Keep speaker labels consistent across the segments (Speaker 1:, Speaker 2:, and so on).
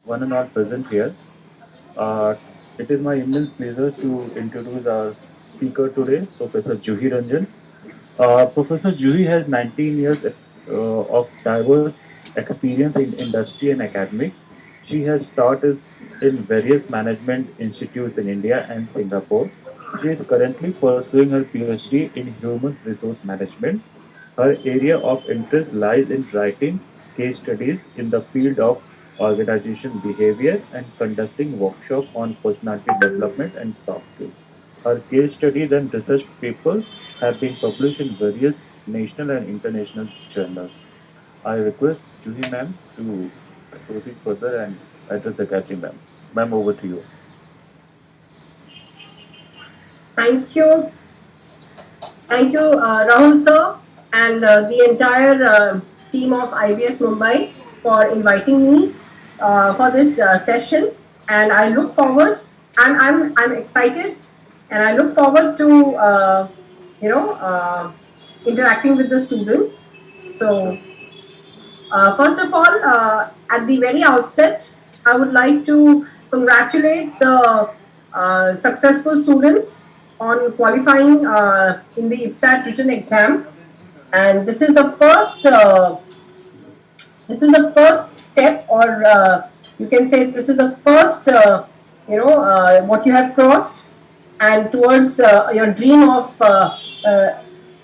Speaker 1: one and all present here. Uh, it is my immense pleasure to introduce our speaker today, Professor Juhi Ranjan. Professor Juhi has 19 years of diverse experience in industry and academic. She has taught in various management institutes in India and Singapore. She is currently pursuing her PhD in human resource management. Her area of interest lies in writing case studies in the field of organization behavior and conducting workshops on personality development and soft skills. Her case studies and research papers have been published in various national and international journals. I request Juhi ma'am to proceed further and address the gathering, ma'am. Ma'am, over to you.
Speaker 2: Thank you. Thank you, Rahul sir, and the entire team of IBS Mumbai for inviting me for this session. And I look forward. I'm excited, and I look forward to interacting with the students. So first of all, at the very outset, I would like to congratulate the successful students on qualifying in the IPSAT written exam. And this is the first step, or you can say this is the first, what you have crossed, and towards your dream of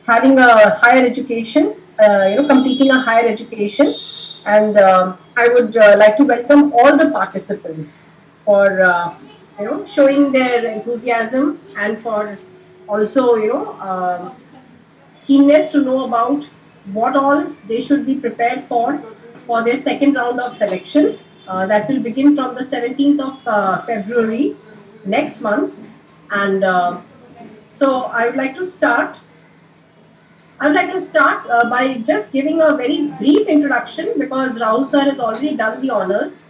Speaker 2: having a higher education, completing a higher education. And I would like to welcome all the participants for showing their enthusiasm, and for also keenness to know about what all they should be prepared for their second round of selection that will begin from the 17th of February next month. And so I would like to start. By just giving a very brief introduction, because Rahul sir has already done the honors.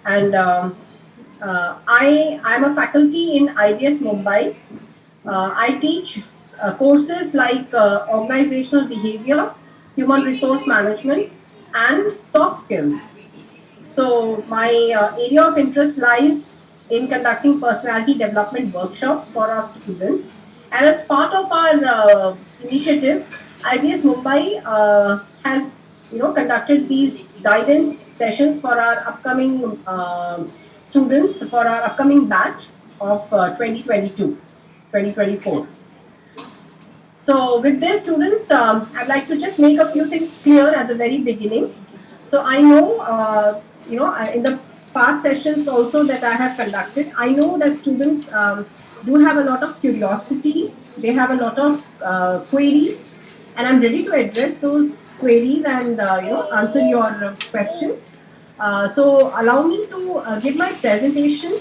Speaker 2: And I am a faculty in IBS Mumbai. I teach courses like organizational behavior, human resource management, and soft skills. So my area of interest lies in conducting personality development workshops for our students. And as part of our initiative, IBS Mumbai has conducted these guidance sessions for our upcoming students, for our upcoming batch of 2022-2024. So with this, students, I'd like to just make a few things clear at the very beginning. So I know, in the past sessions also that I have conducted, I know that students do have a lot of curiosity. They have a lot of queries, and I'm ready to address those queries and answer your questions. So allow me to give my presentation.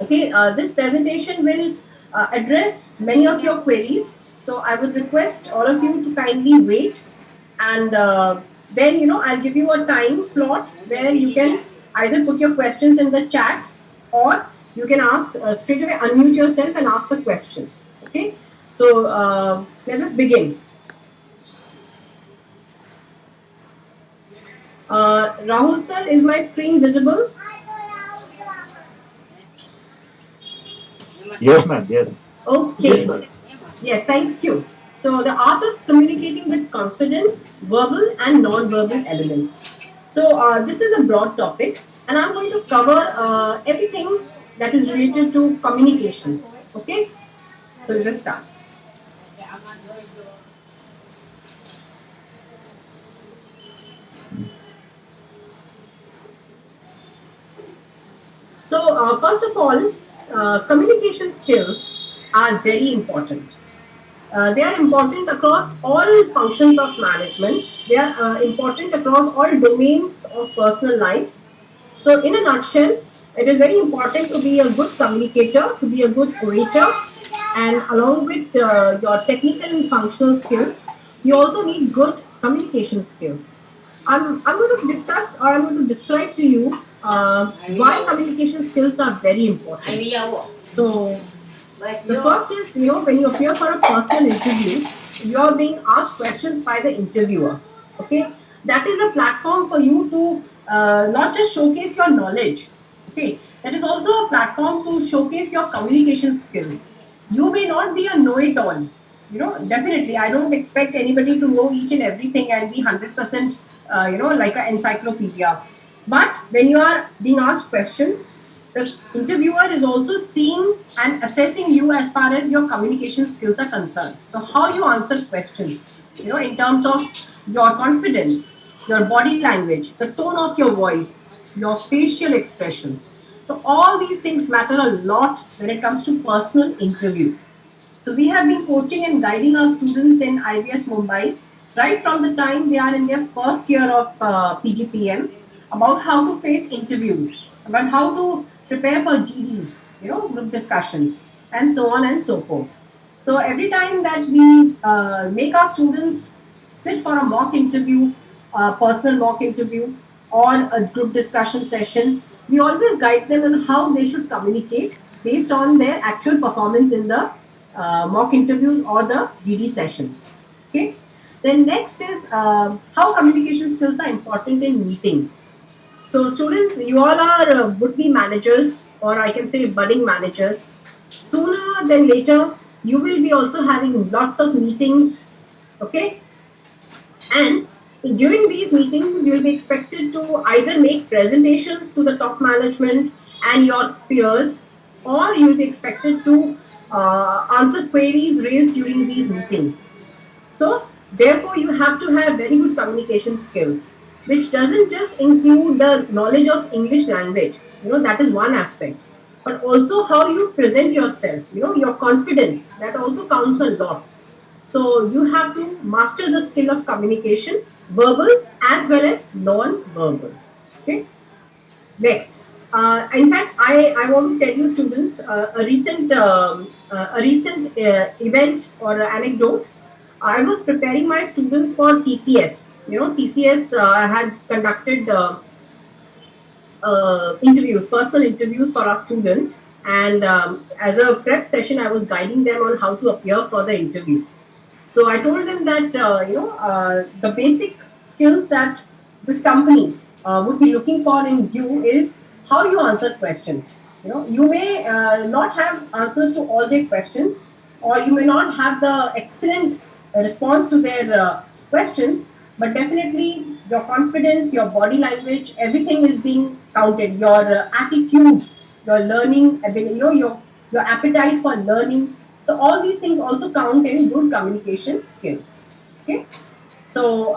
Speaker 2: Okay, this presentation will address many of your queries. So I would request all of you to kindly wait, and then I'll give you a time slot where you can either put your questions in the chat, or you can ask straight away, unmute yourself and ask the question. Okay, so let us begin. Rahul sir, is my screen visible?
Speaker 1: Yes, ma'am. Yes.
Speaker 2: Okay. Yes, thank you. So the art of communicating with confidence, verbal and non-verbal elements. So this is a broad topic, and I'm going to cover everything that is related to communication. Okay, so let us start. So first of all, communication skills are very important. They are important across all functions of management. They are important across all domains of personal life. So in a nutshell, it is very important to be a good communicator, to be a good orator, and along with your technical and functional skills, you also need good communication skills. I'm going to discuss, or I'm going to describe to you why communication skills are very important. So the first is, when you appear for a personal interview, you're being asked questions by the interviewer. Okay, that is a platform for you to not just showcase your knowledge. Okay, that is also a platform to showcase your communication skills. You may not be a know-it-all. Definitely, I don't expect anybody to know each and everything and be 100%, like an encyclopedia. But when you are being asked questions, the interviewer is also seeing and assessing you as far as your communication skills are concerned. So how you answer questions, in terms of your confidence, your body language, the tone of your voice, your facial expressions. So all these things matter a lot when it comes to personal interview. So we have been coaching and guiding our students in IBS Mumbai right from the time they are in their first year of PGPM about how to face interviews, about how to prepare for GDs, group discussions, and so on and so forth. So every time that we make our students sit for a mock interview, personal mock interview, or a group discussion session, we always guide them on how they should communicate based on their actual performance in the mock interviews or the GD sessions. Okay. Then next is how communication skills are important in meetings. So students, you all are would-be managers, or I can say budding managers. Sooner than later, you will be also having lots of meetings. Okay, and during these meetings, you will be expected to either make presentations to the top management and your peers, or you will be expected to answer queries raised during these meetings. So, therefore, you have to have very good communication skills, which doesn't just include the knowledge of English language. That is one aspect, but also how you present yourself. Your confidence, that also counts a lot. So you have to master the skill of communication, verbal as well as non-verbal. Okay. Next, in fact, I want to tell you students a recent event or anecdote. I was preparing my students for TCS. TCS had conducted interviews, personal interviews for our students, and as a prep session, I was guiding them on how to appear for the interview. So I told them that the basic skills that this company would be looking for in you is how you answer questions. You may not have answers to all their questions, or you may not have the excellent response to their questions, but definitely your confidence, your body language, everything is being counted. Your attitude, your learning ability, your appetite for learning. So all these things also count in good communication skills. Okay. So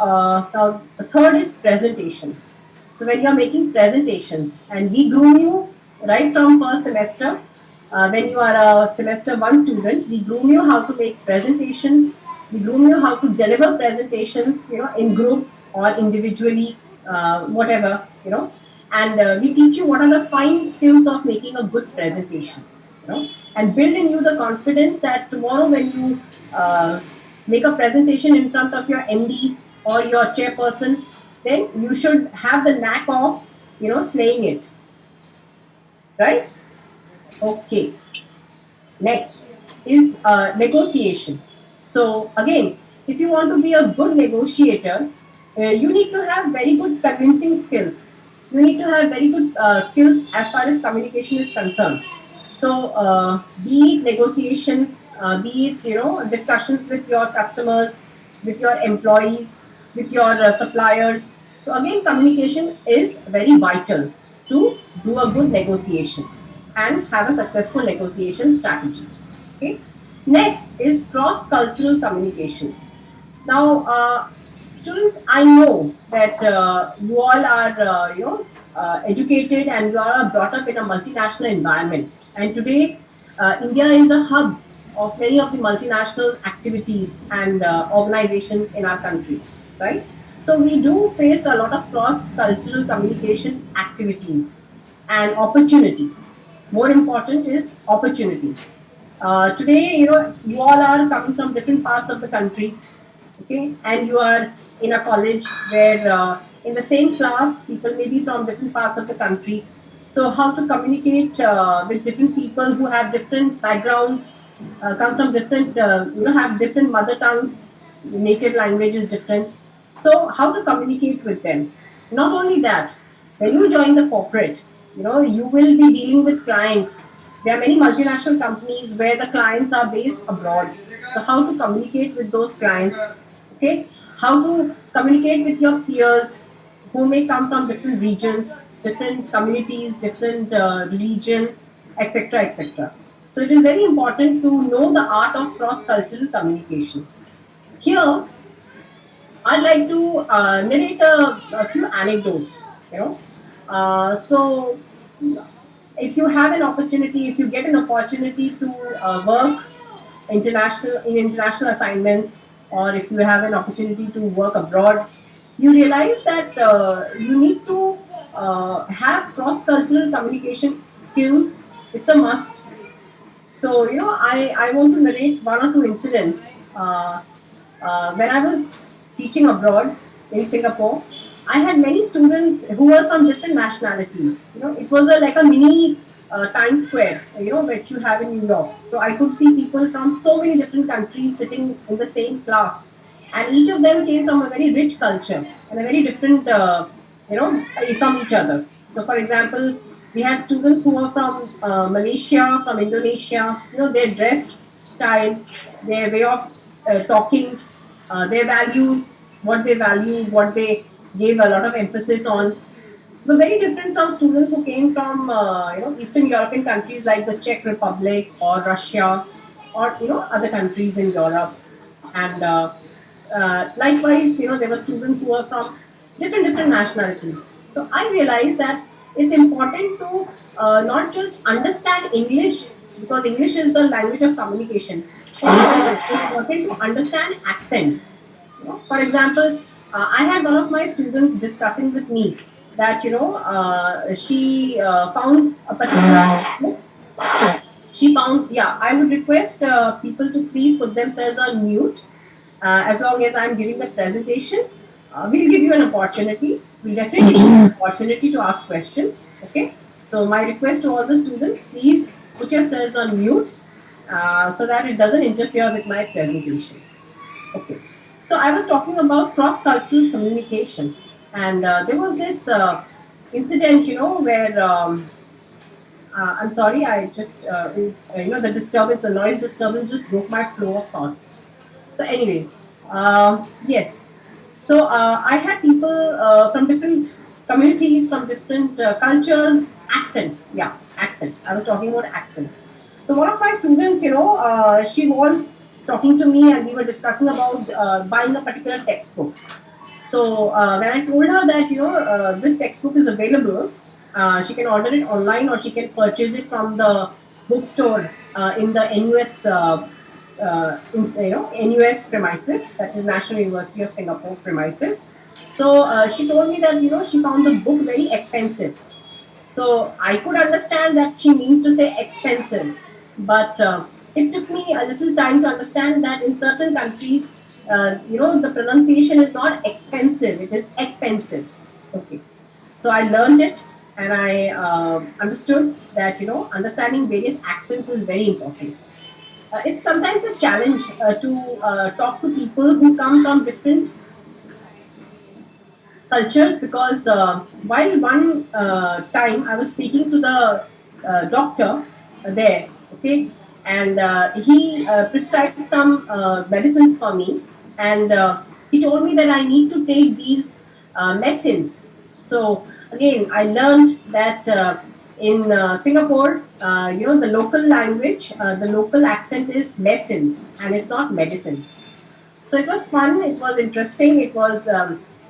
Speaker 2: now the third is presentations. So when you are making presentations, and we groom you right from first semester, when you are a semester one student, we groom you how to make presentations. We groom you how to deliver presentations, in groups or individually, whatever, and we teach you what are the fine skills of making a good presentation, and build in you the confidence that tomorrow when you make a presentation in front of your MD or your chairperson, then you should have the knack of, slaying it, right? Okay. Next is negotiation. So again, if you want to be a good negotiator, you need to have very good convincing skills. You need to have very good skills as far as communication is concerned. So be it negotiation, be it discussions with your customers, with your employees, with your suppliers. So again, communication is very vital to do a good negotiation and have a successful negotiation strategy. Okay. Next is cross-cultural communication. Now, students, I know that you all are, educated and you all are brought up in a multinational environment. And today, India is a hub of many of the multinational activities and organizations in our country, right? So we do face a lot of cross-cultural communication activities and opportunities. More important is opportunities. Today, you all are coming from different parts of the country, okay, and you are in a college where in the same class people may be from different parts of the country. So how to communicate with different people who have different backgrounds, come from different, have different mother tongues, native language is different. So how to communicate with them. Not only that, When you join the corporate, you will be dealing with clients. There are many multinational companies where the clients are based abroad. So how to communicate with those clients? Okay, how to communicate with your peers who may come from different regions, different communities, different religion, etc., etc. So it is very important to know the art of cross-cultural communication. Here, I'd like to narrate a few anecdotes. So if you have an opportunity, if you get an opportunity to work international assignments, or if you have an opportunity to work abroad, you realize that you need to have cross cultural communication skills. It's a must. So, I want to narrate one or two incidents. When I was teaching abroad in Singapore, I had many students who were from different nationalities. It was like a mini Times Square, which you have in New York. So I could see people from so many different countries sitting in the same class, and each of them came from a very rich culture and a very different, from each other. So, for example, we had students who were from Malaysia, from Indonesia. Their dress style, their way of talking, their values, what they value, what they gave a lot of emphasis on, were very different from students who came from Eastern European countries like the Czech Republic or Russia, or other countries in Europe. And likewise, there were students who were from different nationalities. So I realized that it's important to not just understand English, because English is the language of communication. It's important to understand accents. For example, I had one of my students discussing with me that she found a particular. She found, yeah. I would request people to please put themselves on mute as long as I'm giving the presentation. We'll give you an opportunity. We'll definitely give you an opportunity to ask questions. Okay. So my request to all the students, please put yourselves on mute so that it doesn't interfere with my presentation. Okay. So I was talking about cross-cultural communication, and there was this incident, where I'm sorry, I just the noise disturbance just broke my flow of thoughts. So, anyways, yes. So I had people from different communities, from different cultures, accents. Yeah, accent. I was talking about accents. So one of my students, she was talking to me, and we were discussing about buying a particular textbook. So when I told her that this textbook is available, she can order it online or she can purchase it from the bookstore in the NUS, NUS premises, that is National University of Singapore premises. So she told me that she found the book very expensive. So I could understand that she means to say expensive, but it took me a little time to understand that in certain countries, the pronunciation is not expensive; it is expensive. Okay, so I learned it, and I understood that understanding various accents is very important. It's sometimes a challenge to talk to people who come from different cultures, because while one time I was speaking to the doctor there, okay, and he prescribed some medicines for me, and he told me that I need to take these medicines. So again, I learned that in Singapore, the local language, the local accent is medicines, and it's not medicines. So it was fun, it was interesting, it was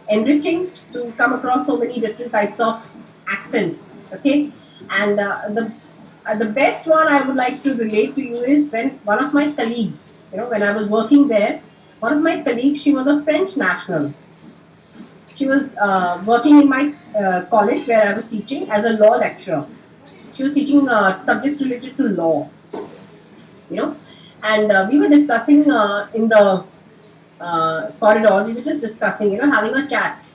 Speaker 2: enriching to come across so many different types of accents. Okay, and the best one I would like to relate to you is when one of my colleagues, when I was working there, one of my colleagues, she was a French national. She was working in my college where I was teaching as a law lecturer. She was teaching subjects related to law, you know, and we were discussing in the corridor. We were just discussing, having a chat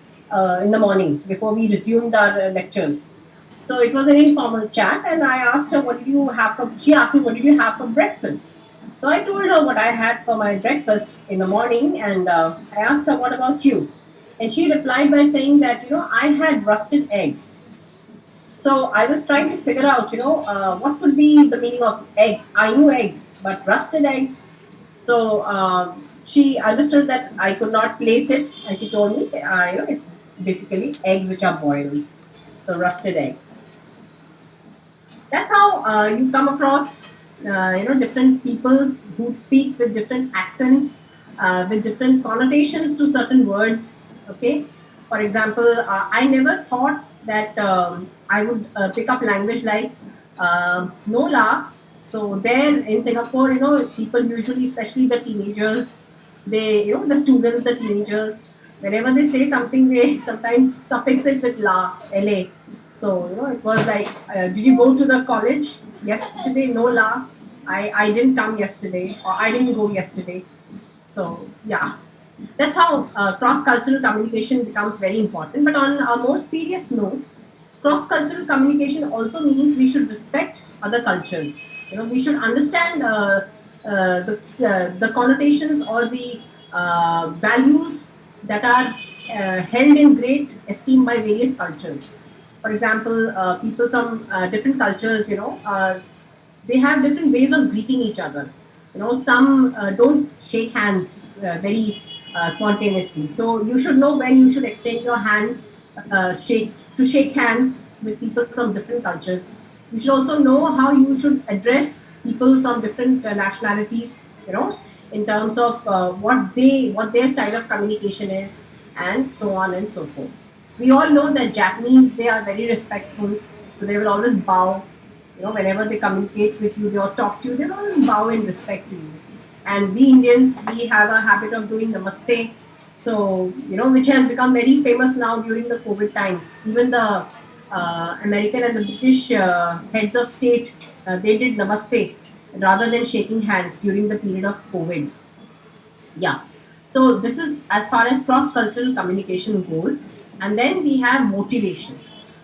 Speaker 2: in the morning before we resumed our lectures. So it was an informal chat, and I asked her, "What did you have for?" She asked me, "What did you have for breakfast?" So I told her what I had for my breakfast in the morning, and I asked her, "What about you?" And she replied by saying that I had rusted eggs. So I was trying to figure out, what could be the meaning of eggs. I knew eggs, but rusted eggs. So she understood that I could not place it, and she told me, it's basically eggs which are boiled. So rusted eggs. That's how you come across, different people who speak with different accents, with different connotations to certain words. Okay, for example, I never thought that I would pick up language like nola. So there in Singapore, people usually, especially the teenagers, they, the students, the teenagers, whenever they say something, they sometimes suffix it with la. So, it was like, did you go to the college yesterday? No, la. I didn't come yesterday, or I didn't go yesterday. So, yeah, that's how cross cultural communication becomes very important. But on a more serious note, cross cultural communication also means we should respect other cultures. We should understand the connotations or the values that are held in great esteem by various cultures. For example, people from different cultures, they have different ways of greeting each other. Some don't shake hands very spontaneously. So you should know when you should extend your hand, shake hands with people from different cultures. You should also know how you should address people from different nationalities. In terms of what their style of communication is, and so on and so forth. We all know that Japanese, they are very respectful, so they will always bow. Whenever they communicate with you, they or talk to you, they'll always bow in respect to you. And we Indians, we have a habit of doing namaste. So, which has become very famous now during the COVID times. Even the American and the British heads of state, they did namaste rather than shaking hands during the period of COVID. Yeah. So this is as far as cross cultural communication goes. And then we have motivation.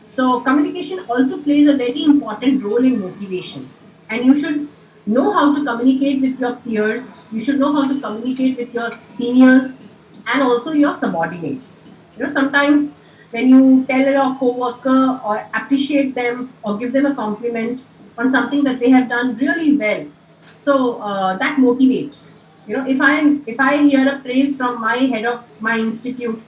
Speaker 2: So communication also plays a very important role in motivation. And you should know how to communicate with your peers. You should know how to communicate with your seniors and also your subordinates. Sometimes when you tell your coworker or appreciate them or give them a compliment on something that they have done really well, so that motivates. If I hear a praise from my head of my institute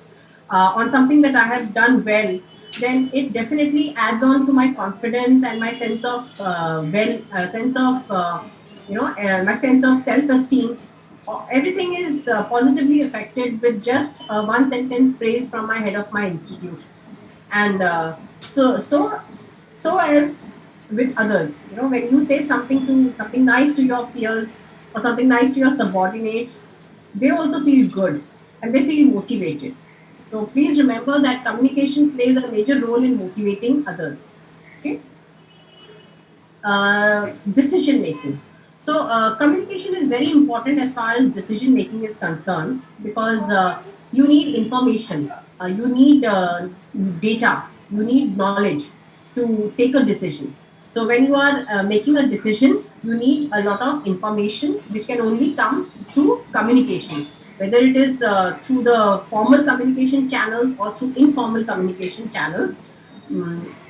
Speaker 2: on something that I have done well, then it definitely adds on to my confidence and my sense of sense of my sense of self-esteem. Everything is positively affected with just one sentence praise from my head of my institute. And so as with others, when you say something nice to your peers or something nice to your subordinates, they also feel good and they feel motivated. So please remember that communication plays a major role in motivating others. Okay. Decision making. So communication is very important as far as decision making is concerned, because you need information, you need data, you need knowledge to take a decision. So when you are making a decision, you need a lot of information which can only come through communication, whether it is through the formal communication channels or through informal communication channels.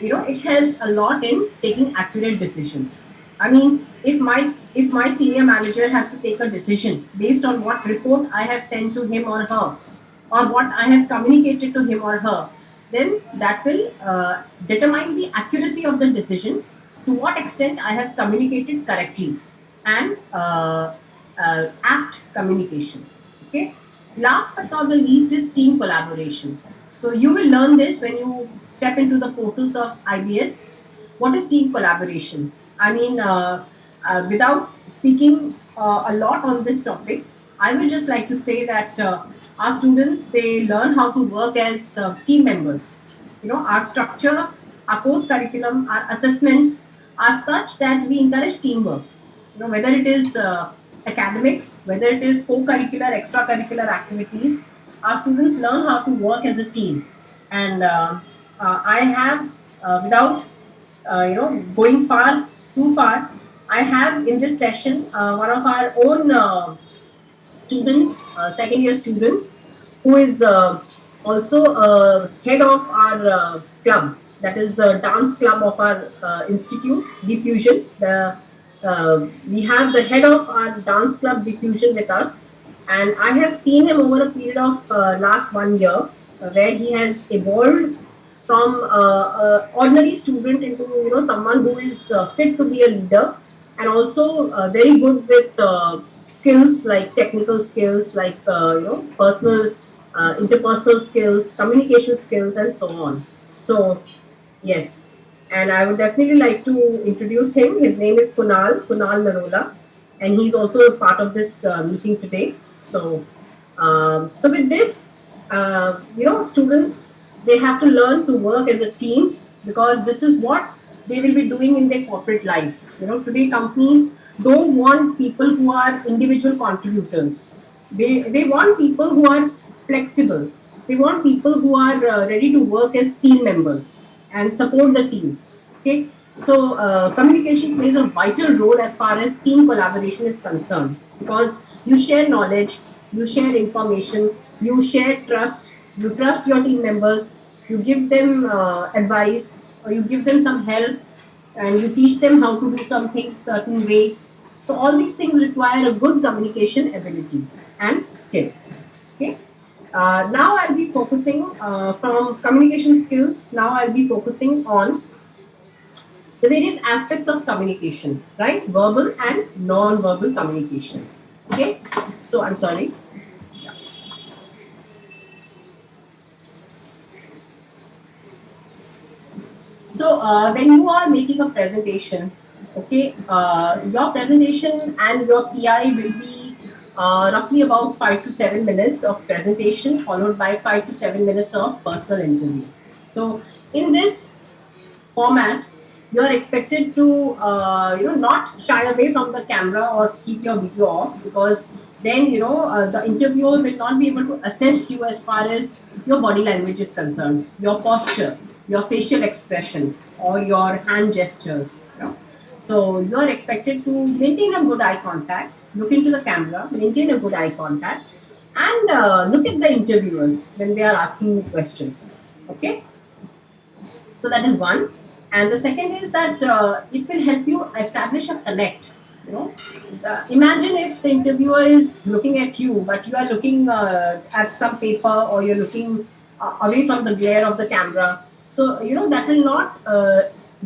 Speaker 2: It helps a lot in taking accurate decisions. I mean, if my senior manager has to take a decision based on what report I have sent to him or her, or what I have communicated to him or her, then that will determine the accuracy of the decision, to what extent I have communicated correctly, and apt communication. Okay. Last but not the least is team collaboration. So you will learn this when you step into the portals of IBS. What is team collaboration? I mean, without speaking a lot on this topic, I would just like to say that our students, they learn how to work as team members. Our structure, our course curriculum, our assessments are such that we encourage teamwork. Whether it is academics, whether it is co-curricular, extracurricular activities, our students learn how to work as a team. And I have, without going too far, I have in this session one of our own students, second year students, who is also head of our club. that is the dance club of our institute, Diffusion. We have the head of our dance club, Diffusion, with us, and I have seen him over a period of last 1 year, where he has evolved from ordinary student into someone who is fit to be a leader, and also very good with skills like technical skills, like personal interpersonal skills, communication skills, and so on. So yes, and I would definitely like to introduce him. His name is Kunal Narola, and he's also a part of this meeting today. So with this, students, they have to learn to work as a team, because this is what they will be doing in their corporate life. Today companies don't want people who are individual contributors. They want people who are flexible. They want people who are ready to work as team members and support the team. Okay, so communication plays a vital role as far as team collaboration is concerned, because you share knowledge, you share information, you share trust, you trust your team members, you give them advice, or you give them some help, and you teach them how to do some things certain way. So all these things require a good communication ability and skills. Okay. Now I'll be focusing from communication skills. Now I'll be focusing on the various aspects of communication, right? Verbal and non-verbal communication. Okay. So I'm sorry. So when you are making a presentation, okay, your presentation and your PI will be roughly about 5 to 7 minutes of presentation, followed by 5 to 7 minutes of personal interview. So in this format, you are expected to not shy away from the camera or keep your video off, because then the interviewer will not be able to assess you as far as your body language is concerned, your posture, your facial expressions, or your hand gestures. So you are expected to maintain a good eye contact, look into the camera, maintain a good eye contact, and look at the interviewers when they are asking you questions. Okay, so that is one. And the second is that it will help you establish a connect. Imagine if the interviewer is looking at you, but you are looking at some paper, or you're looking away from the glare of the camera. So that will not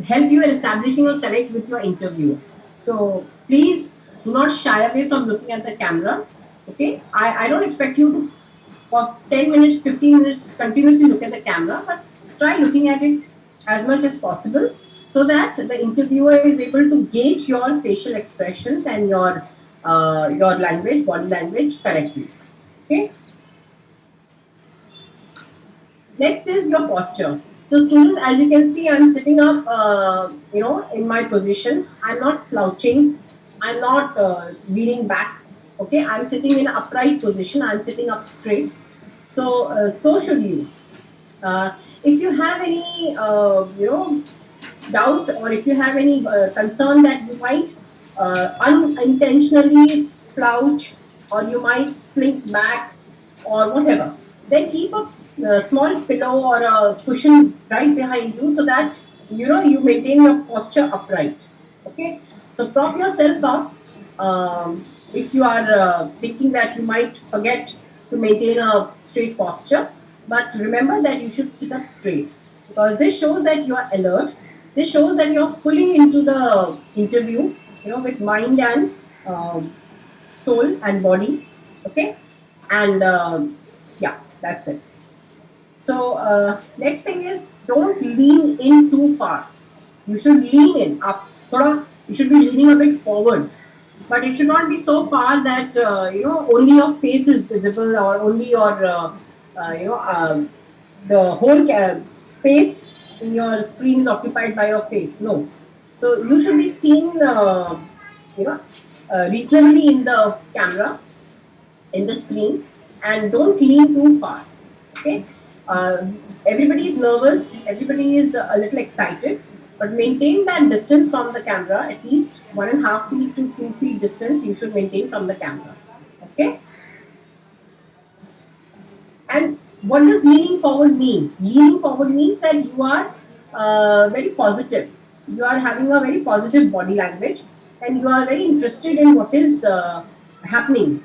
Speaker 2: help you in establishing a connect with your interviewer. So please do not shy away from looking at the camera. Okay, I don't expect you to for 10 minutes, 15 minutes continuously look at the camera, but try looking at it as much as possible, so that the interviewer is able to gauge your facial expressions and your language, body language correctly. Okay. Next is your posture. So students, as you can see, I'm sitting up, in my position. I'm not slouching. I'm not leaning back. Okay, I'm sitting in an upright position. I'm sitting up straight. So should you. If you have any, doubt, or if you have any concern that you might unintentionally slouch, or you might slink back, or whatever, then keep a small pillow or a cushion right behind you, so that you maintain your posture upright. Okay, so prop yourself up. If you are thinking that you might forget to maintain a straight posture, but remember that you should sit up straight, because this shows that you are alert. This shows that you're fully into the interview, with mind and soul and body. Okay, and yeah, that's it. So next thing is, don't lean in too far. You should lean in up. You should be leaning a bit forward, but it should not be so far that only your face is visible, or only your the whole space in your screen is occupied by your face. No, so you should be seen you know reasonably in the camera, in the screen, and don't lean too far. Okay, uh, everybody is nervous, everybody is a little excited, but maintain that distance from the camera, at least 1.5 feet to 2 feet distance you should maintain from the camera. Okay, and what does leaning forward mean? Leaning forward means that you are very positive. You are having a very positive body language, and you are very interested in what is happening,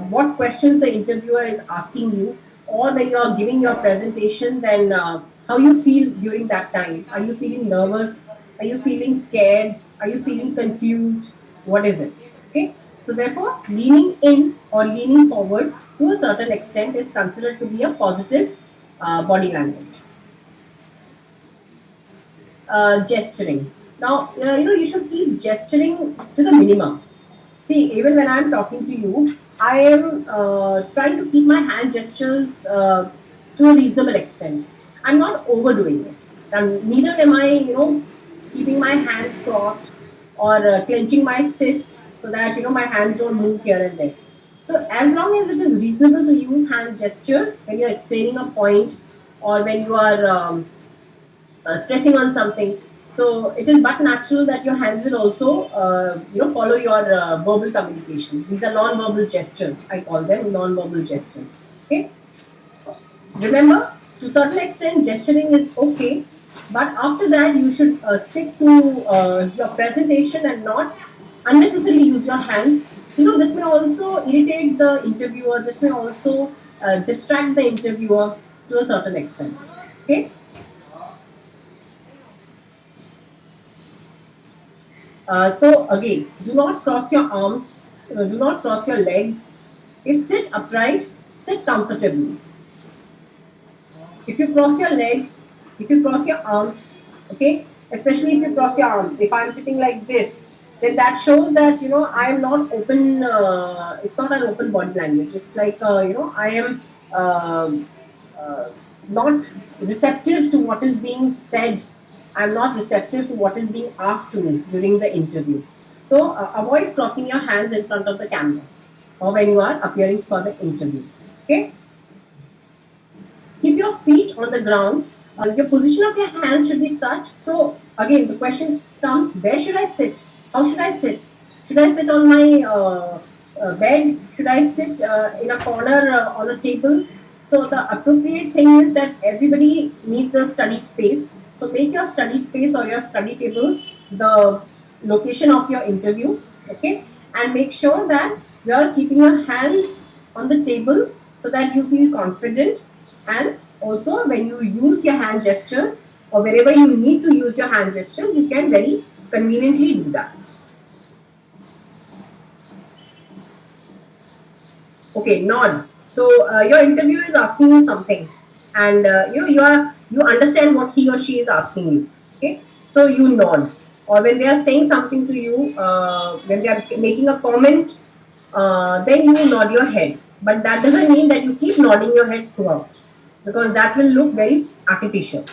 Speaker 2: what questions the interviewer is asking you, or when you are giving your presentation, then how you feel during that time. Are you feeling nervous? Are you feeling scared? Are you feeling confused? What is it? Okay. So therefore, leaning in or leaning forward to a certain extent is considered to be a positive body language. Gesturing. Now, you should keep gesturing to the minimum. See, even when I'm talking to you, I am trying to keep my hand gestures to a reasonable extent. I'm not overdoing it. And neither am I, keeping my hands crossed or clenching my fist so that, my hands don't move here and there. So, as long as it is reasonable to use hand gestures when you're explaining a point or when you are stressing on something. So it is but natural that your hands will also, follow your verbal communication. These are non-verbal gestures. I call them non-verbal gestures. Okay. Remember, to a certain extent, gesturing is okay, but after that, you should stick to your presentation and not unnecessarily use your hands. This may also irritate the interviewer. This may also distract the interviewer to a certain extent. Okay. So again, do not cross your arms, do not cross your legs. Sit upright, sit comfortably. If you cross your legs, if you cross your arms, okay, especially if you cross your arms, if I'm sitting like this, then that shows that I'm not open. It's not an open body language. It's like I am uh, not receptive to what is being said. I'm not receptive to what is being asked to me during the interview. So avoid crossing your hands in front of the camera or when you are appearing for the interview. Okay. Keep your feet on the ground. Your position of your hands should be such. So again, the question comes: where should I sit? How should I sit? Should I sit on my bed? Should I sit in a corner on a table? So the appropriate thing is that everybody needs a study space. So make your study space or your study table the location of your interview. Okay, and make sure that you are keeping your hands on the table so that you feel confident, and also when you use your hand gestures or wherever you need to use your hand gestures, you can very conveniently do that. Okay, nod. So your interviewer is asking you something, and you understand what he or she is asking you. Okay, so you nod, or when they are saying something to you, when they are making a comment, then you nod your head. But that doesn't mean that you keep nodding your head throughout, because that will look very artificial.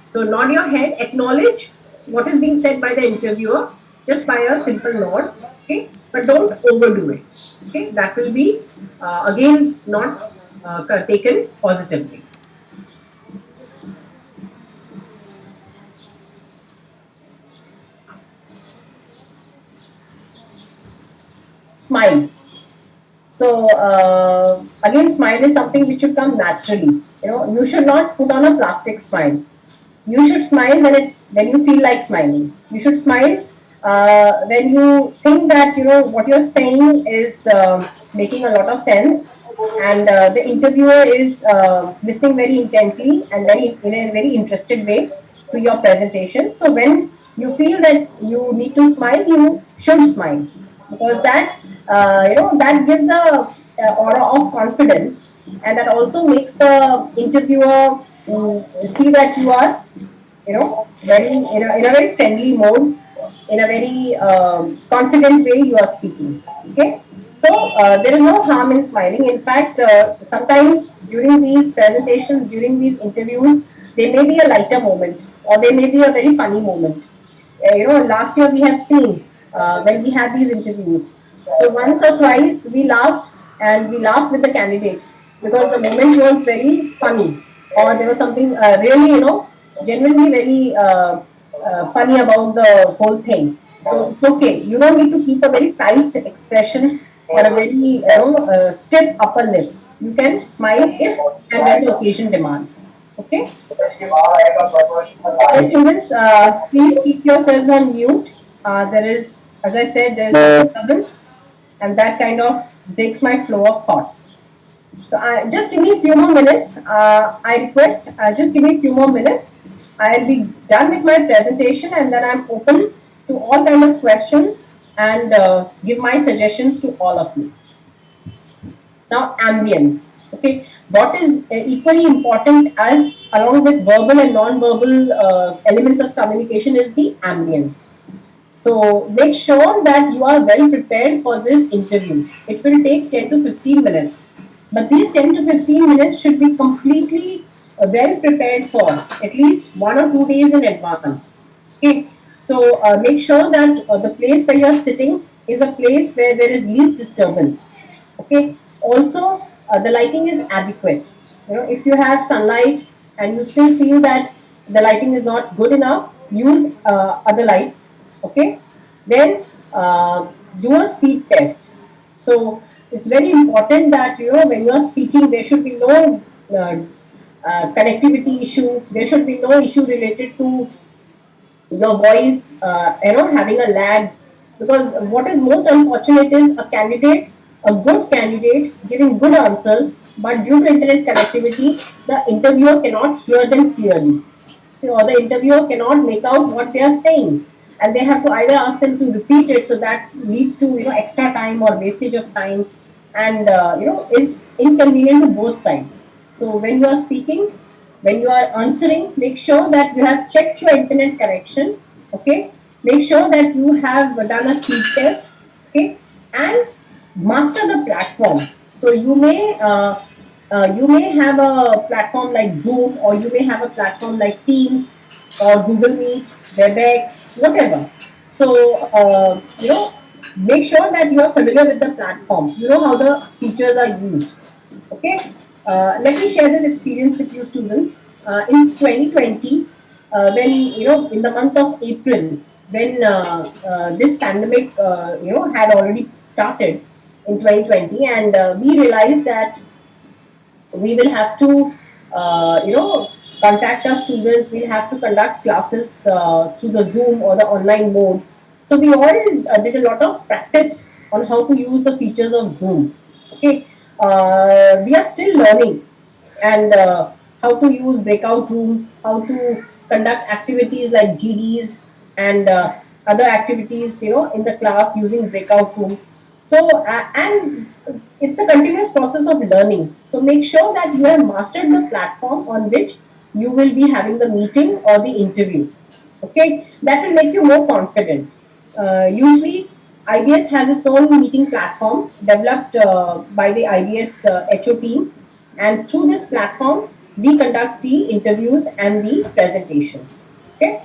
Speaker 2: So nod your head, acknowledge what is being said by the interviewer just by a simple nod, okay? But don't overdo it, okay? That will be again not taken positively. Smile. So again, smile is something which should come naturally. You should not put on a plastic smile. You should smile when you feel like smiling. You should smile when you think that what you're saying is making a lot of sense, and the interviewer is listening very intently and very in a very interested way to your presentation. So when you feel that you need to smile, you should smile, because that gives a aura of confidence, and that also makes the interviewer see that you are very in a very friendly mode, in a very confident way you are speaking. Okay, so there is no harm in smiling. In fact, sometimes during these presentations, during these interviews, there may be a lighter moment or there may be a very funny moment. Last year we have seen when we had these interviews, so once or twice we laughed, and we laughed with the candidate because the moment was very funny, or there was something really, genuinely very funny about the whole thing. So it's okay. You don't need to keep a very tight expression or a very stiff upper lip. You can smile if and when the occasion demands. Okay. Okay, students, please keep yourselves on mute. There is, as I said, there is a disturbance, and that kind of breaks my flow of thoughts. So just give me a few more minutes. I request, just give me a few more minutes. I'll be done with my presentation, and then I'm open to all kind of questions and give my suggestions to all of you. Now, ambience. Okay, what is equally important as along with verbal and non-verbal elements of communication is the ambience. So make sure that you are well prepared for this interview. It will take 10 to 15 minutes. But these 10 to 15 minutes should be completely well prepared for at least 1 or 2 days in advance. Okay. So make sure that the place where you are sitting is a place where there is least disturbance. Okay. Also, the lighting is adequate. If you have sunlight and you still feel that the lighting is not good enough, use other lights. Okay. Then do a speed test. So it's very important that when you are speaking, there should be no connectivity issue. There should be no issue related to your voice, having a lag. Because what is most unfortunate is a good candidate, giving good answers, but due to internet connectivity, the interviewer cannot hear them clearly, or the interviewer cannot make out what they are saying, and they have to either ask them to repeat it, so that leads to extra time or wastage of time, and is inconvenient to both sides. So when you are speaking, when you are answering, make sure that you have checked your internet connection. Okay, make sure that you have done a speed test. Okay, and master the platform. So you may have a platform like Zoom, or you may have a platform like Teams or Google Meet, WebEx, whatever. So make sure that you are familiar with the platform. You know how the features are used. Okay. Let me share this experience with you, students. In 2020, when in the month of April, when this pandemic had already started in 2020, and we realized that we will have to contact our students. We'll have to conduct classes through the Zoom or the online mode. So we all did a lot of practice on how to use the features of Zoom. Okay. We are still learning, and how to use breakout rooms, how to conduct activities like GDs, and other activities in the class using breakout rooms. So and it's a continuous process of learning. So make sure that you have mastered the platform on which you will be having the meeting or the interview. Okay, that will make you more confident. Usually IBS has its own meeting platform developed by the IBS HO team, and through this platform we conduct the interviews and the presentations. Okay.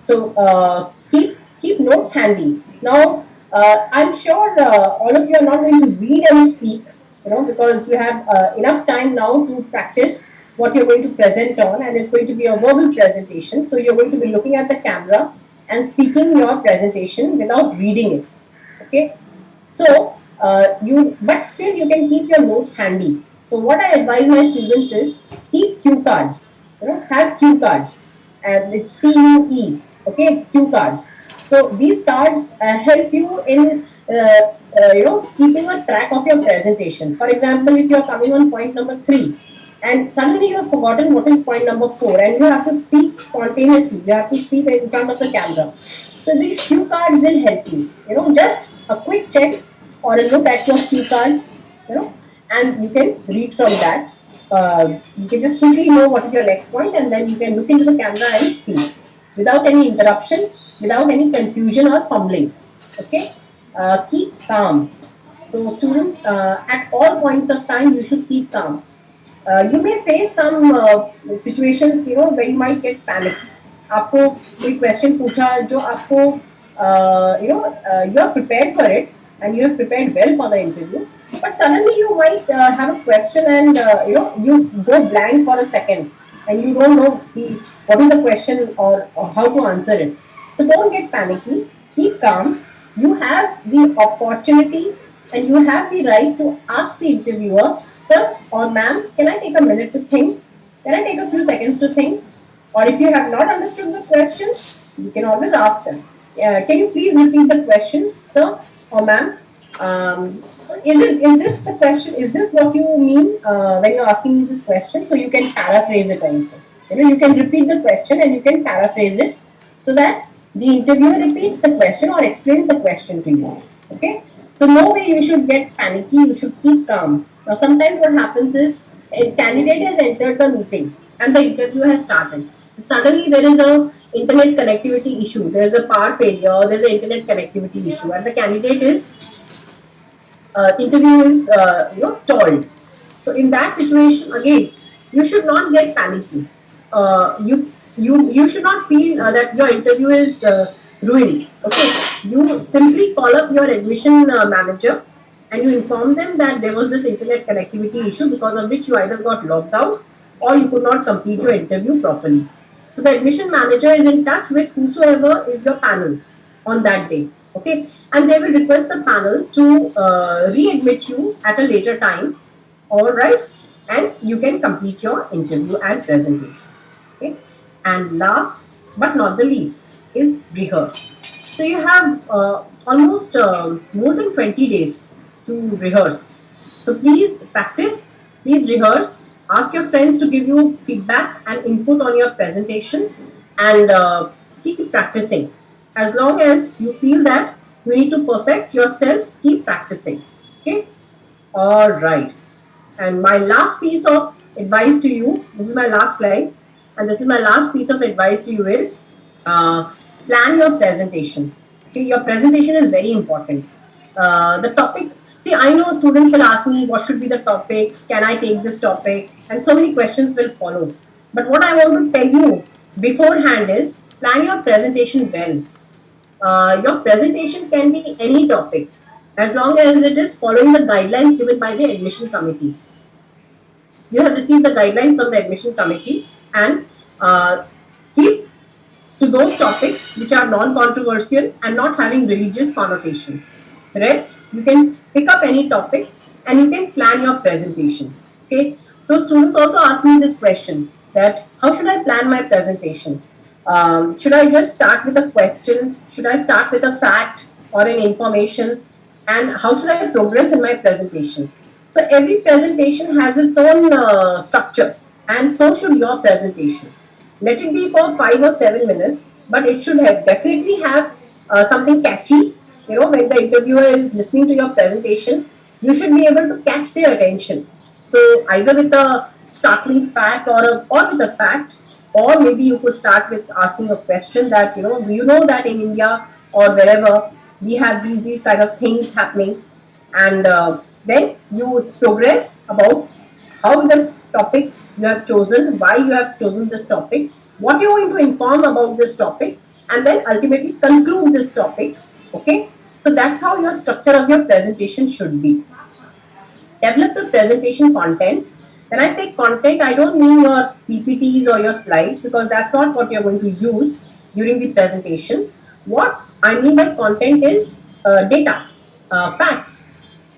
Speaker 2: So keep notes handy. Now I'm sure all of you are not going to read and speak, because you have enough time now to practice what you're going to present on, and it's going to be a verbal presentation. So you're going to be looking at the camera and speaking your presentation without reading it. Okay. So but still you can keep your notes handy. So what I advise my students is keep cue cards. Have cue cards, and it's CUE. Okay, cue cards. So these cards help you in keeping a track of your presentation. For example, if you are coming on point number 3, and suddenly you have forgotten what is point number 4, and you have to speak spontaneously, you have to speak in front of the camera. So these cue cards will help you. Just a quick check or a look at your cue cards, and you can read from that. You can just quickly know what is your next point, and then you can look into the camera and speak without any interruption, without any confusion or fumbling. Okay. Keep calm. So students, at all points of time, you should keep calm. You may face some situations where you might get panic. आपको कोई question पूछा जो आपको you are prepared for it, and you have prepared well for the interview, but suddenly you might have a question, and you go blank for a second, and you don't know what is the question, or how to answer it. So don't get panicky. Keep calm. You have the opportunity and you have the right to ask the interviewer, sir or ma'am, can I take a minute to think? Can I take a few seconds to think? Or if you have not understood the question, you can always ask them, can you please repeat the question, sir or ma'am? Um, is this the question? Is this what you mean when you're asking me this question? So you can paraphrase it also. You can repeat the question and you can paraphrase it so that the interviewer repeats the question or explains the question to you. Okay. So no way you should get panicky. You should keep calm. Now sometimes what happens is a candidate has entered the meeting and the interview has started. Suddenly there is a internet connectivity issue. There is a power failure. There is an internet connectivity issue, and the candidate is interview is stalled. So in that situation, again, you should not get panicky. You should not feel that your interview is ruined. Okay, you simply call up your admission manager and you inform them that there was this internet connectivity issue because of which you either got locked out or you could not complete your interview properly. So the admission manager is in touch with whosoever is your panel on that day. Okay, and they will request the panel to readmit you at a later time. All right, and you can complete your interview and presentation. Okay, and last but not the least is rehearse. So you have almost more than 20 days to rehearse. So please practice, please rehearse. Ask your friends to give you feedback and input on your presentation, and keep practicing. As long as you feel that you need to perfect yourself, keep practicing. Okay, all right. And my last piece of advice to you, this is my last slide, and this is my last piece of advice to you is plan your presentation. Okay, your presentation is very important. The topic, see, I know students will ask me what should be the topic, can I take this topic, and so many questions will follow. But what I want to tell you beforehand is plan your presentation well. Your presentation can be any topic as long as it is following the guidelines given by the admission committee. You have received the guidelines from the admission committee, and keep to those topics which are non-controversial and not having religious connotations. Rest, you can pick up any topic and you can plan your presentation. Okay. So students also ask me this question that how should I plan my presentation? Should I just start with a question? Should I start with a fact or an information? And how should I progress in my presentation? So every presentation has its own structure, and so should your presentation. Let it be for 5 or 7 minutes, but it should have definitely have something catchy. When the interviewer is listening to your presentation, you should be able to catch their attention. So either with a startling fact or with a fact, or maybe you could start with asking a question that do you know that in India or wherever we have these kind of things happening, and then you progress about how this topic you have chosen, why you have chosen this topic, what you're going to inform about this topic, and then ultimately conclude this topic. Okay, so that's how your structure of your presentation should be. Develop the presentation content. When I say content, I don't mean your PPTs or your slides, because that's not what you're going to use during the presentation. What I mean by content is data, facts,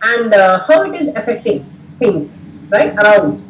Speaker 2: and how it is affecting things right around.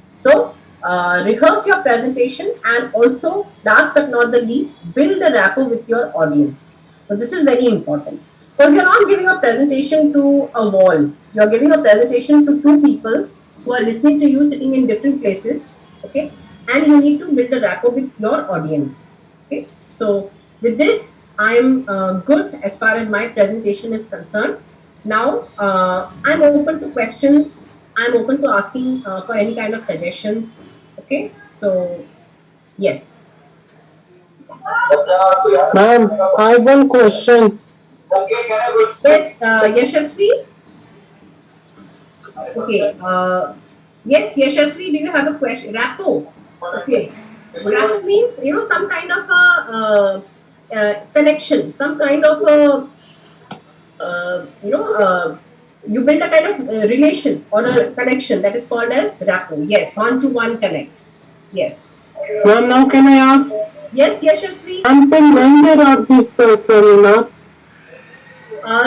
Speaker 2: So rehearse your presentation, and also last but not the least, build a rapport with your audience. So this is very important, because you're not giving a presentation to a wall. You're giving a presentation to two people who are listening to you sitting in different places. Okay, and you need to build a rapport with your audience. Okay, so with this, I'm good as far as my presentation is concerned. Now I'm open to questions. I'm open to asking for any kind of suggestions. Okay, so yes.
Speaker 3: Ma'am, I have one question.
Speaker 2: Yes, Yashasvi. Okay. Yes, Yashasvi, do you have a question? Rapport. Okay. Rapport means some kind of a connection, some kind of a you build a kind of relation or a connection that is called as rapport. Yes, one-to-one connect. Yes.
Speaker 3: Ma'am, now can I ask?
Speaker 2: Yes, Yashasvi.
Speaker 3: Until when there are these seminars?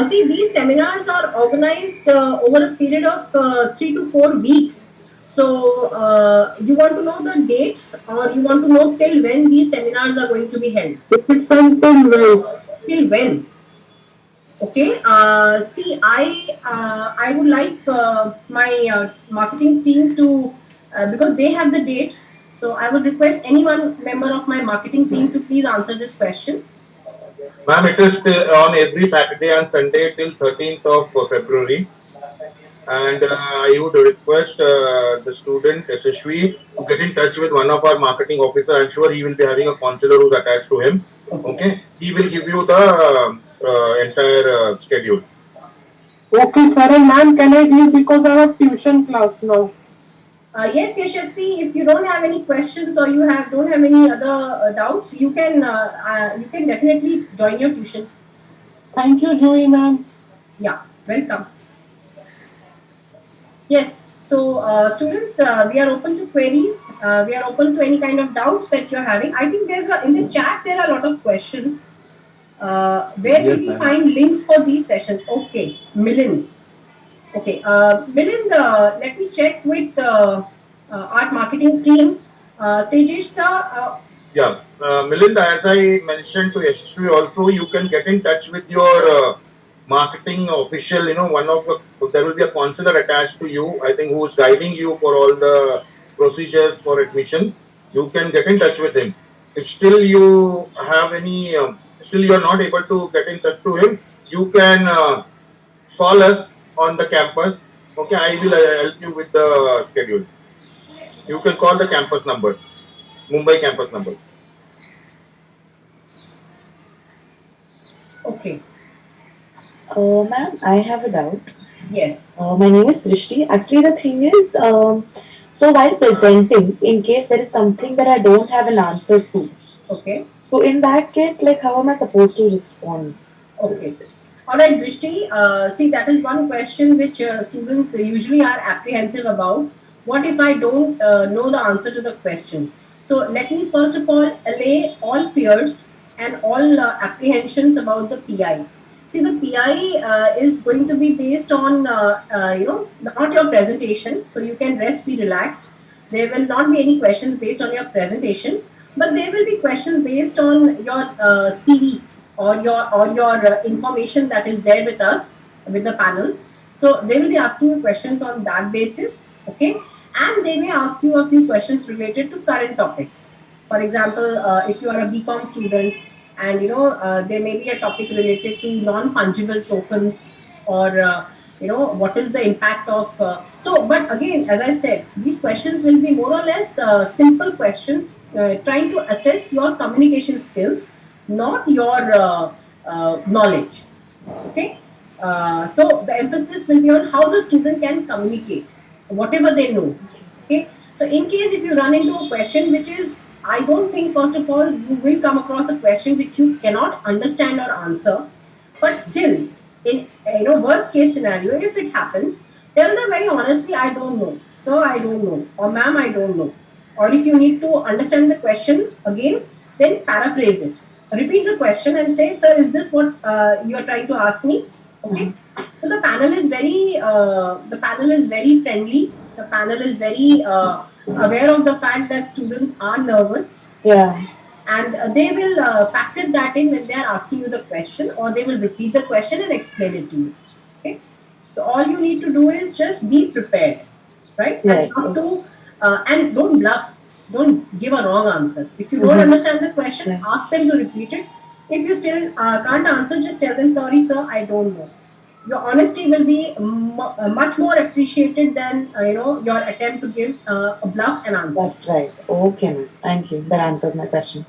Speaker 2: See, these seminars are organized over a period of 3 to 4 weeks. So, you want to know the dates, or you want to know till when these seminars are going to be held?
Speaker 3: It's until when?
Speaker 2: Till when? Okay. See, I would like my marketing team to, because they have the dates. So I would request any one member of my marketing team to please answer this question.
Speaker 4: Ma'am, it is still on every Saturday and Sunday till 13th of February. And I would request the student SSV to get in touch with one of our marketing officer. I'm sure he will be having a counselor who's attached to him. Okay, he will give you the entire schedule.
Speaker 3: Okay, sir. And ma'am, can I leave because I have tuition class now?
Speaker 2: Yes, Yashasvi, if you don't have any questions or you don't have any other doubts, you can definitely join your tuition.
Speaker 3: Thank you, Joey, ma'am.
Speaker 2: Yeah, welcome. Yes, so students, we are open to queries. We are open to any kind of doubts that you're having. I think in the chat there are a lot of questions. Where will
Speaker 1: Yes,
Speaker 2: we
Speaker 1: ma'am.
Speaker 2: find links for these sessions? Okay, Milind. Okay, Milind, let me check with art marketing team. Tejish sir,
Speaker 4: Yeah, Melinda, as I mentioned to Yashasvi also, you can get in touch with your marketing official. You know, there will be a counselor attached to you. I think who's guiding you for all the procedures for admission. You can get in touch with him. If still you have any, still you are not able to get in touch to him, you can call us on the campus. Okay, I will help you with the schedule. You can call the campus number, Mumbai campus number.
Speaker 2: okay,
Speaker 5: Ma'am, I have a doubt.
Speaker 2: yes.
Speaker 5: My name is Drishti. Actually, the thing is, so while presenting, in case there is something that I don't have an answer to,
Speaker 2: Okay.
Speaker 5: so in that case, like, how am I supposed to respond?
Speaker 2: Okay. All right, Drishti. See, that is one question which students usually are apprehensive about. What if I don't know the answer to the question? So, let me first of all allay all fears and all apprehensions about the PI. See, the PI is going to be based on, not your presentation. So, you can rest, be relaxed. There will not be any questions based on your presentation, but there will be questions based on your CV or your information that is there with us with the panel. So they will be asking you questions on that basis, okay, and they may ask you a few questions related to current topics. For example, if you are a BCom student, and there may be a topic related to non-fungible tokens, or what is the impact of but again, as I said, these questions will be more or less simple questions, trying to assess your communication skills, not your knowledge. Okay. So the emphasis will be on how the student can communicate whatever they know. Okay. So in case if you run into a question which is, I don't think first of all you will come across a question which you cannot understand or answer, but still, in worst case scenario, if it happens, tell them very honestly, I don't know, sir, I don't know, or ma'am, I don't know. Or if you need to understand the question again, then paraphrase it. Repeat the question and say, sir, is this what you are trying to ask me? Okay. So the panel is very friendly. The panel is very aware of the fact that students are nervous,
Speaker 5: Yeah.
Speaker 2: and they will factor that in when they are asking you the question, or they will repeat the question and explain it to you. Okay. So all you need to do is just be prepared, right?
Speaker 5: Right.
Speaker 2: And not to and don't bluff. Don't give a wrong answer. If you don't understand the question,
Speaker 5: Yeah.
Speaker 2: ask them to repeat it. If you still can't answer, just tell them, sorry, sir, I don't know. Your honesty will be much more appreciated than your attempt to give a bluff an answer.
Speaker 5: That's right. Okay, ma'am. Thank you. That answers my question.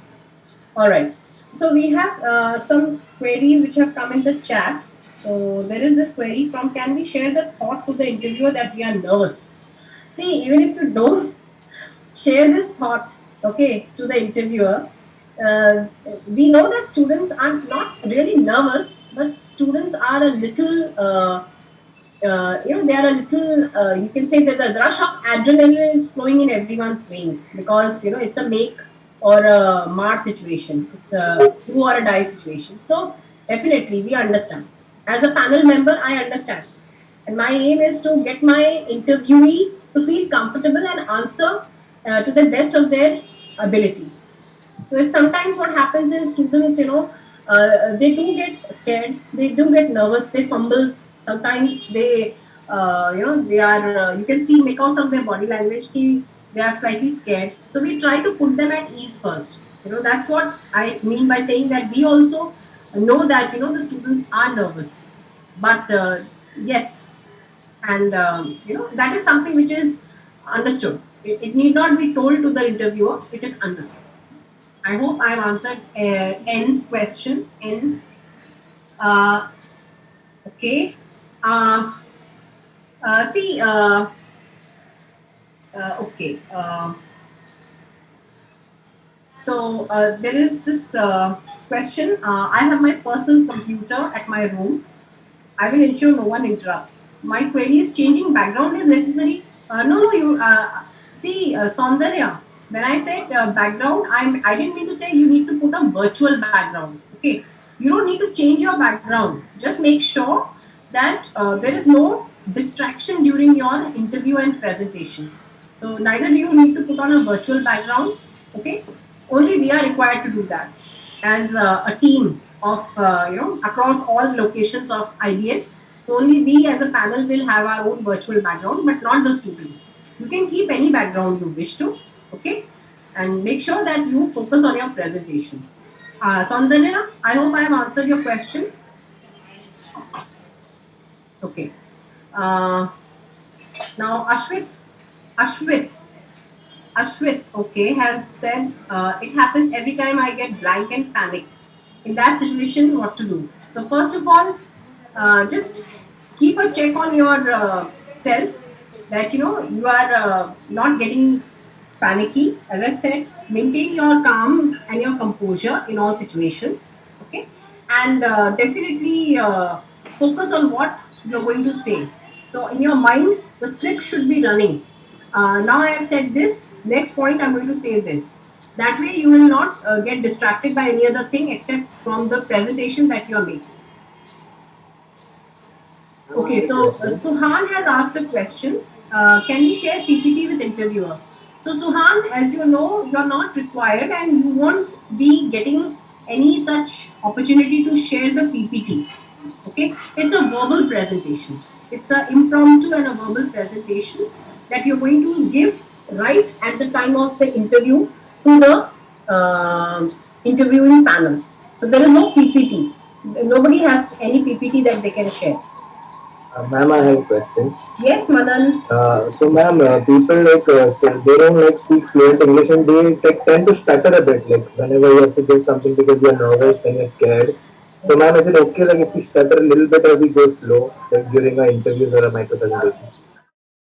Speaker 2: All right. So we have some queries which have come in the chat. So there is this query from, can we share the thought to the interviewer that we are nervous? See, even if you don't share this thought, okay, to the interviewer, we know that students are not really nervous, but students are a little, they are a little, you can say that the rush of adrenaline is flowing in everyone's veins, because, it's a make or a mar situation. It's a do or a die situation. So definitely we understand. As a panel member, I understand, and my aim is to get my interviewee to feel comfortable and answer to the best of their abilities. So it's sometimes what happens is students, they do get scared, they do get nervous, they fumble. Sometimes they, they are. You can see make out from their body language ki they are slightly scared. So we try to put them at ease first. That's what I mean by saying that we also know that the students are nervous, but yes, and that is something which is understood. It need not be told to the interviewer. It is understood. I hope I've answered N's question. N. Uh, okay. Uh, see. Okay. So there is this question. I have my personal computer at my room. I will ensure no one interrupts. My query is changing background is necessary. No, you see, Saundarya. When I said background, I didn't mean to say you need to put a virtual background. Okay, you don't need to change your background. Just make sure that there is no distraction during your interview and presentation. So neither do you need to put on a virtual background. Okay, only we are required to do that as a team of across all locations of IBS. So only we as a panel will have our own virtual background, but not the students. You can keep any background you wish to, okay, and make sure that you focus on your presentation. Saundarya, I hope I have answered your question. Okay. Uh, Now Ashwit, Ashwit, okay, has said it happens every time I get blank and panic. In that situation, what to do? So first of all, just keep a check on your self that you are not getting panicky. As I said, maintain your calm and your composure in all situations. Okay, and definitely focus on what you're going to say. So in your mind, the script should be running. Now I have said this. Next point, I'm going to say this. That way, you will not get distracted by any other thing except from the presentation that you are making. Okay, so Suhan has asked a question. Can we share PPT with interviewer? So Suhan, as you know, you're not required and you won't be getting any such opportunity to share the PPT. Okay, it's a verbal presentation. It's an impromptu and a verbal presentation that you're going to give right at the time of the interview to the interviewing panel. So there is no PPT. Nobody has any PPT that they can share.
Speaker 6: Ma'am, I have a question.
Speaker 2: Yes, Madan.
Speaker 6: So, ma'am, people say they don't like speak fluent English and they tend to stutter a bit. Like whenever you have to give something because you're nervous and you're scared. So, ma'am, is it okay like if we stutter a little bit or we go slow like during our interviews or a micro presentation?